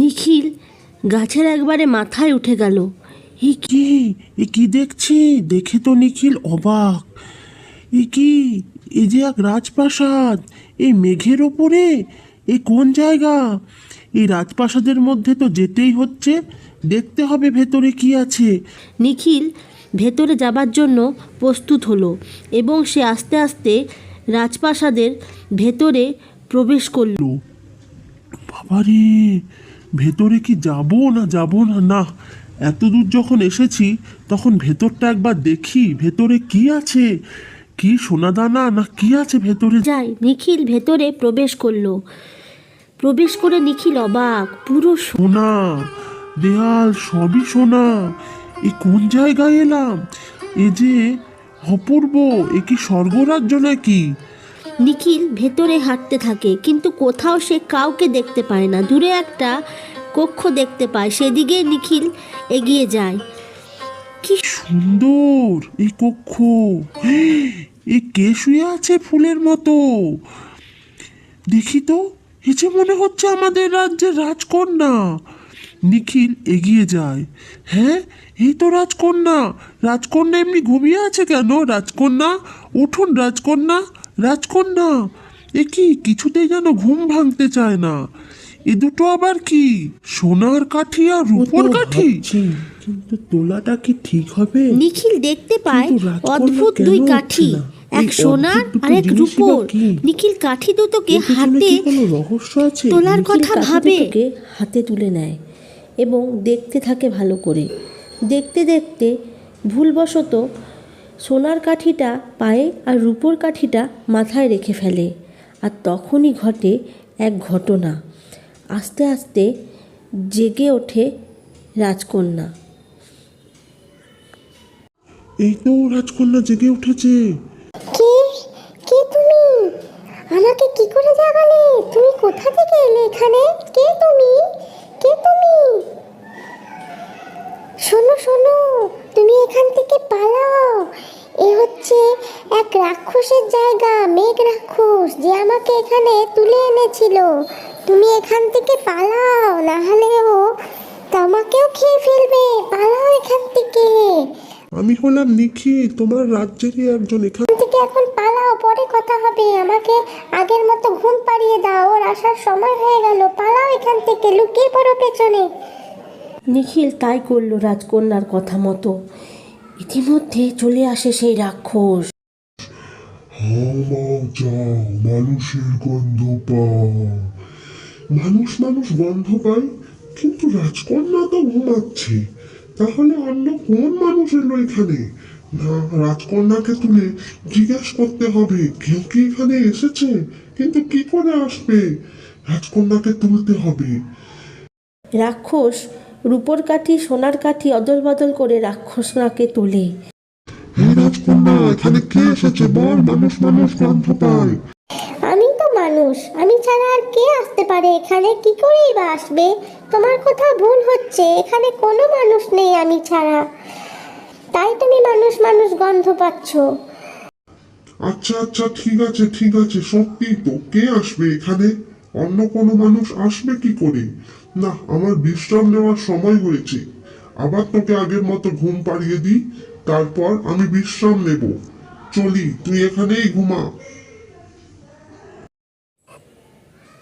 নিখিল গাছের একবারে মাথায় উঠে গেল। এ কি দেখছি? দেখে তো নিখিল অবাক। কি, এই যে এক রাজপ্রাসাদ, এই মেঘের ওপরে, এই কোন জায়গা? এই রাজপ্রাসাদের মধ্যে তো যেতেই হচ্ছে, দেখতে হবে ভেতরে কি আছে। নিখিল ভেতরে যাবার জন্য প্রস্তুত হলো এবং সে আস্তে আস্তে রাজপ্রাসাদের ভেতরে প্রবেশ করল। বাবারে, ভেতরে কি যাব না? না, এত দূর যখন এসেছি তখন ভেতরটা একবার দেখি, ভেতরে কি আছে। কি সোনাদানা না কি আছে ভেতরে? যাই, নিখিল ভেতরে প্রবেশ করলো। প্রবেশ করে নিখিল অবাক, পুরো সোনা, দেয়াল সবই সোনা। এ কোন জায়গায় এলাম? এ যে অপূর্ব, এ কি স্বর্গরাজ্য নাকি? নিখিল ভেতরে হাঁটতে থাকে, কিন্তু কোথাও সে কাউকে দেখতে পায় না। দূরে একটা কক্ষ দেখতে পায়, সেদিকে নিখিল এগিয়ে যায়। কি সুন্দর এই কক্ষ! এ কে শুয়ে আছে ফুলের মতো? দেখি তো, এ যে মনে হচ্ছে আমাদের রাজ্যের রাজকন্যা। নিখিল এগিয়ে যায়। হ্যাঁ, এই তো রাজকন্যা। রাজকন্যা এমনি ঘুমিয়ে আছে কেন? রাজকন্যা উঠুন, রাজকন্যা, রাজকন্যা। এ কি, কিছুতেই যেন ঘুম ভাঙতে চায় না। এ দুটো আবার কি? সোনার কাঠি আর রূপোর কাঠি? কিন্তু তোলাটা কি ঠিক হবে? নিখিল দেখতে পায় কিন্তু রাজকন্যা অদ্ভুত কেন দুই উঠছে কাঠি, না? এক এই সোনার অদ্ভুত দুটো আর এক জিনিসই বা রূপোর। কি? নিখিল কাঠি দুটোকে এর পেছনে হাতে কি কোনো রহস্য আছে? তোলার কথা কাঠি ভাবে। দুটোকে হাতে তুলে নেয় এবং দেখতে থাকে ভালো করে। দেখতে দেখতে ভুলবশত সোনার কাঠিটা পায়ে আর রূপোর কাঠিটা মাথায় রেখে ফেলে। আর তখনই ঘটে এক ঘটনা। আস্তে আস্তে জেগে ওঠে রাজকন্যা। এই তো রাজকন্যা জেগে উঠেছে। কে কে তুমি? আমাকে কি করে জাগালে? তুমি কোথা থেকে এলে এখানে? কে তুমি? শোনো শোনো, তুমি এখান থেকে পালাও। এ হচ্ছে এক রাক্ষসের জায়গা, মেঘ রাক্ষস, যে আমাকে এখানে তুলে এনেছিল। তুমি এখান থেকে পালাও, না হলে ও তোমাকেও খেয়ে ফেলবে। পালাও এখান থেকে। আমি হলাম নিখিল, তোমার রাজ্যেরই একজন। এখান থেকে এখন পালাও, পরে কথা হবে। আমাকে আগের মতো ঘুম পাড়িয়ে দাও, ওর আসার সময় হয়ে গেল। পালাও এখান থেকে, লুকিয়ে পড়ো পেছনে। নিখিল তাই করলো রাজকন্যার কথা মতো। ইতিমধ্যে চলে আসে সেই রাক্ষস। যাও, মানুষের গন্ধ পাও। মানুষ গন্ধ পায়, কিন্তু রাজকন্যা তো ঘুমাচ্ছে। তাহলে অন্য কোন মানুষ এলো এখানে? না, রাজকন্যাকে তুলে জিজ্ঞেস করতে হবে কেউ কি এখানে এসেছে। কিন্তু কি করে আসবে? রাজকন্যাকে তুলতে হবে। রাক্ষস রূপোর কাঠি সোনার কাঠি অদল বদল করে রাক্ষসনাকে তোলে। হে রাজকন্যা, এখানে কে এসেছে বল? মানুষ গন্ধ পায়। আমি তো মানুষ, আমি ছাড়া আর কে আসতে পারে এখানে? কি করেই বা আসবে? তোমার কোথাও ভুল হচ্ছে, এখানে কোনো মানুষ নেই আমি ছাড়া, তাই তুমি মানুষ গন্ধ পাচ্ছ। আচ্ছা, ঠিক আছে, সত্যি তো। কে আসবে এখানে? অন্য কোনো মানুষ আসবে কি করে? না, আমার বিশ্রাম নেওয়ার সময় হয়েছে। আবার তোকে আগের মতো ঘুম পাড়িয়ে দিই, তারপর আমি বিশ্রাম নেব। চলি, তুই এখানেই ঘুমা।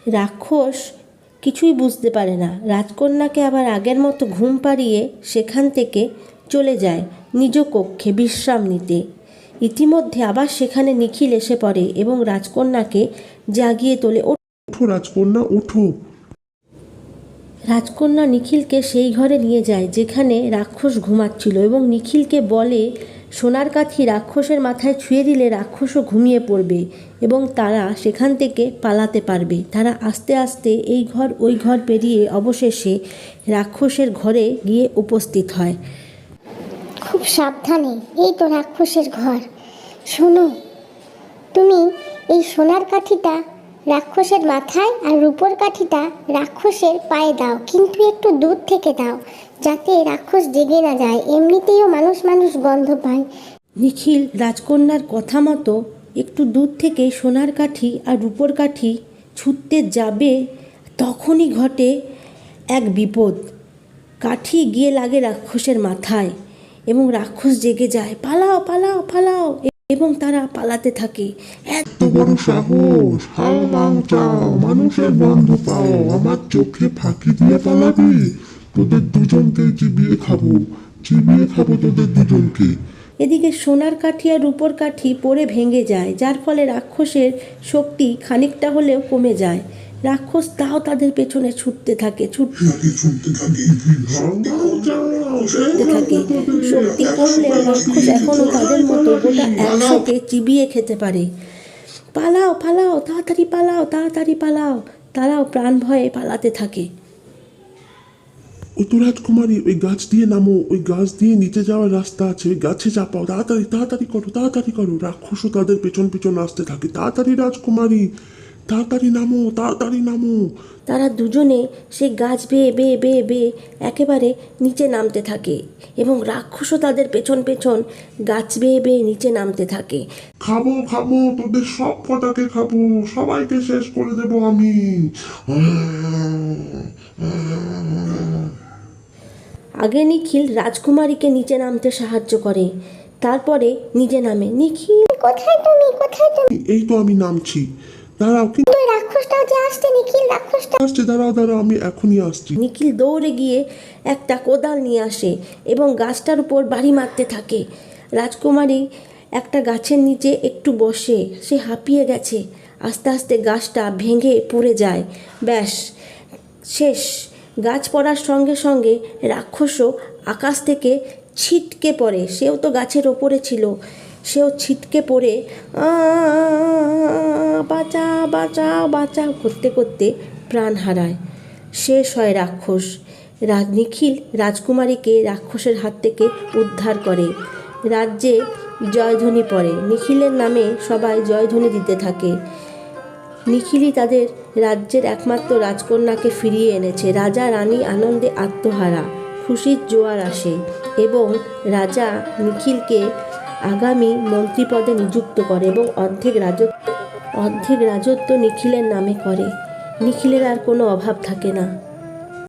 রাক্ষস কিছুই বুঝতে পারে না। রাজকন্যাকে আবার আগের মতো ঘুম পাড়িয়ে সেখান থেকে চলে যায় নিজ কক্ষে বিশ্রাম নিতে। ইতিমধ্যে আবার সেখানে নিখিল এসে পড়ে এবং রাজকন্যাকে জাগিয়ে তোলে। ওঠো রাজকন্যা, ওঠো। রাজকন্যা নিখিলকে সেই ঘরে নিয়ে যায় যেখানে রাক্ষস ঘুমাচ্ছিল এবং নিখিলকে বলে সোনার কাঠি রাক্ষসের মাথায় ছুঁয়ে দিলে রাক্ষসও ঘুমিয়ে পড়বে এবং তারা সেখান থেকে পালাতে পারবে। তারা আস্তে আস্তে এই ঘর ওই ঘর পেরিয়ে অবশেষে রাক্ষসের ঘরে গিয়ে উপস্থিত হয়। খুব সাবধানে, এই তো রাক্ষসের ঘর। শোনো, তুমি এই সোনার কাঠিটা রাক্ষসের মাথায় আর রূপোর কাঠিটা রাক্ষসের পায়ে দাও, কিন্তু একটু দূর থেকে দাও, যাতে রাক্ষস জেগে না যায়। এমনিতেও মানুষ গন্ধ পায়। নিখিল রাজকন্যার কথা মতো একটু দূর থেকে সোনার কাঠি আর রূপোর কাঠি ছুঁতে যাবে, তখনই ঘটে এক বিপদ। কাঠি গিয়ে লাগে রাক্ষসের মাথায় এবং রাক্ষস জেগে যায়, পালাও পালাও পালাও, এবং তারা পালাতে থাকে। এত বড় সাহস, হাও মাও চাও, মানুষের বন্ধু পাও, আমার চোখে ফাঁকি দিয়ে পালাবি? তোদের দুজনকে চিবিয়ে খাবো, চিবিয়ে খাবো তোদের দুজনকে। এদিকে সোনার কাঠি আর রূপোর কাঠি পড়ে ভেঙে যায়, যার ফলে রাক্ষসের শক্তি খানিকটা হলেও কমে যায়। রাক্ষস তাও তাদের পেছনে ছুটতে থাকে, ছুটতে থাকে। শক্তি কমলেও রাক্ষস এখনো তাদের মতো গোটা 100কে চিবিয়ে খেতে পারে। পালাও পালাও, তাড়াতাড়ি পালাও, তাড়াতাড়ি পালাও। তারাও প্রাণ ভয়ে পালাতে থাকে। ওই তো রাজকুমারী, ওই গাছ দিয়ে নামো, ওই গাছ দিয়ে নিচে যাওয়ার রাস্তা আছে, ওই গাছে চাপাও, তাড়াতাড়ি তাড়াতাড়ি করো, তাড়াতাড়ি করো। রাক্ষসও তাদের পেছন পেছন আসতে থাকে। তাড়াতাড়ি রাজকুমারী, তাড়াতাড়ি নামো, তাড়াতাড়ি নামো। তারা দুজনে সেই গাছ বেয়ে বেয়ে বেয়ে বেয়ে একেবারে নিচে নামতে থাকে এবং রাক্ষসও তাদের পেছন পেছন গাছ বেয়ে বেয়ে নিচে নামতে থাকে। খাবো খাবো, তোদের সব কটাকে খাবো, সবাইকে শেষ করে দেবো আমি। আগে নিখিল রাজকুমারীকে নিচে নামতে সাহায্য করে, তারপরে নিজে নামে। নিখিল, কোথায় তুমি, কোথায় তুমি? এই তো আমি নামছি, দাঁড়াও। কিন্তু ওই রাক্ষসটাও যে আসছে নিখিল, রাক্ষসটা আসছে, দাঁড়াও দাঁড়াও, আমি এখনই আসছি। নিখিল দৌড়ে গিয়ে একটা কোদাল নিয়ে আসে এবং গাছটার উপর বাড়ি মারতে থাকে। রাজকুমারী একটা গাছের নিচে একটু বসে, সে হাঁপিয়ে গেছে। আস্তে আস্তে গাছটা ভেঙে পড়ে যায়। ব্যাস, শেষ। গাছ পড়ার সঙ্গে সঙ্গে রাক্ষসও আকাশ থেকে ছিটকে পড়ে। সেও তো গাছের ওপরে ছিল, সেও ছিটকে পড়ে বাঁচাও বাঁচাও বাঁচাও করতে করতে প্রাণ হারায়। শেষ হয় রাক্ষস। নিখিল রাজকুমারীকে রাক্ষসের হাত থেকে উদ্ধার করে। রাজ্যে জয়ধ্বনি পড়ে, নিখিলের নামে সবাই জয়ধ্বনি দিতে থাকে। নিখিলই তাদের রাজ্যের একমাত্র রাজকন্যাকে ফিরিয়ে এনেছে। রাজা রানী আনন্দে আত্মহারা, খুশির জোয়ার আসে এবং রাজা নিখিলকে আগামী মন্ত্রীপদে নিযুক্ত করে এবং অর্ধেক রাজত্ব নিখিলের নামে করে। নিখিলের আর কোনো অভাব থাকে না।